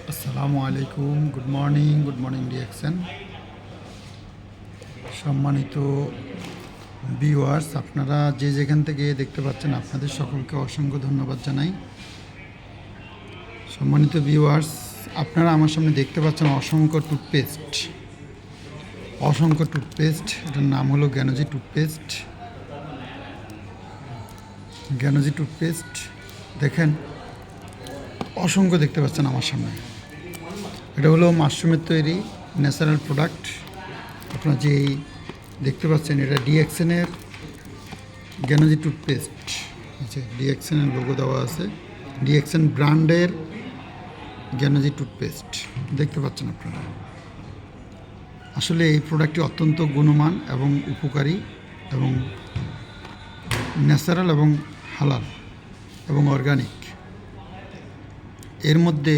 আসসালামু আলাইকুম, good morning reaction. সম্মানিত ভিউয়ার্স, আপনারা যে যেখান থেকে দেখতে পাচ্ছেন আপনাদের সকলকে অসংখ্য ধন্যবাদ জানাই। সম্মানিত ভিউয়ার্স, আপনারা আমার সামনে দেখতে পাচ্ছেন অসংখ্য টুথপেস্ট। এটার নাম হলো জ্ঞানজি টুথপেস্ট। দেখেন, অসংখ্য দেখতে পাচ্ছেন আমার সামনে। এটা হলো মাশরুমের তৈরি ন্যাচারাল প্রোডাক্ট। আপনারা যেই দেখতে পাচ্ছেন, এটা ডিএক্সএনের জ্ঞানজি টুথপেস্ট। আচ্ছা, ডিএক্সএনের লোগো দেওয়া আছে। ডিএক্সএন ব্র্যান্ডের জ্ঞানজি টুথপেস্ট দেখতে পাচ্ছেন আপনারা। আসলে এই প্রোডাক্টটি অত্যন্ত গুণমান এবং উপকারী এবং ন্যাচারাল এবং হালাল এবং অর্গানিক। এর মধ্যে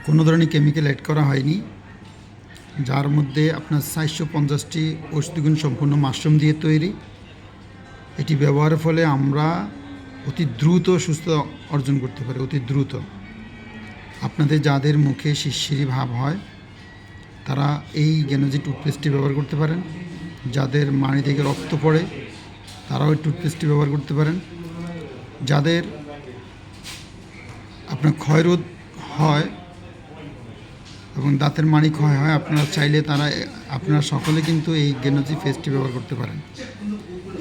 কোনো ধরনের কেমিক্যাল অ্যাড করা হয়নি, যার মধ্যে আপনার 450টি ঔষধিগুণ সম্পূর্ণ মাশরুম দিয়ে তৈরি। এটি ব্যবহারের ফলে আমরা অতি দ্রুত সুস্থতা অর্জন করতে পারি, অতি দ্রুত। আপনাদের যাদের মুখে শিরশিরি ভাব হয় তারা এই জ্ঞানজি টুথপেস্টটি ব্যবহার করতে পারেন। যাদের মাড়ি থেকে রক্ত পড়ে তারাও এই টুথপেস্টটি ব্যবহার করতে পারেন। যাদের আপনার ক্ষয়রোধ হয় এবং দাঁতের মাড়ি ক্ষয় হয়, আপনারা চাইলে আপনারা সকলে কিন্তু এই জ্ঞানজি পেস্টটি ব্যবহার করতে পারেন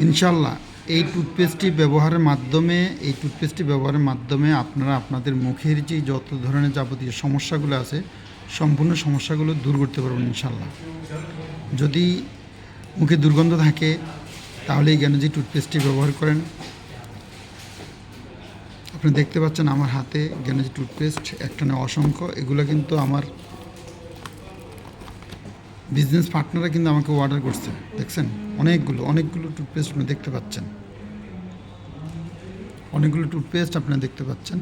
ইনশাল্লাহ। এই টুথপেস্টটি ব্যবহারের মাধ্যমে আপনারা আপনাদের মুখের যে যত ধরনের যাবতীয় সমস্যাগুলো আছে সম্পূর্ণ সমস্যাগুলো দূর করতে পারবেন ইনশাল্লাহ। যদি মুখে দুর্গন্ধ থাকে তাহলে এই জ্ঞানজি টুথপেস্টটি ব্যবহার করেন। আপনি দেখতে পাচ্ছেন আমার হাতে জ্ঞানজি টুথপেস্ট একটা না অসংখ্য। এগুলো কিন্তু আমার বিজনেস পার্টনাররা কিন্তু আমাকে অর্ডার করছে। দেখছেন, অনেকগুলো টুথপেস্ট আপনি দেখতে পাচ্ছেন,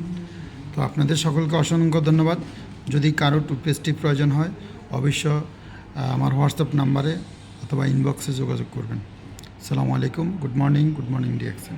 তো আপনাদের সকলকে অসংখ্য ধন্যবাদ। যদি কারো টুথপেস্টটি প্রয়োজন হয় অবশ্য আমার হোয়াটসঅ্যাপ নাম্বারে অথবা ইনবক্সে যোগাযোগ করবেন। আসসালামু আলাইকুম, গুড মর্নিং রিয়াকশন।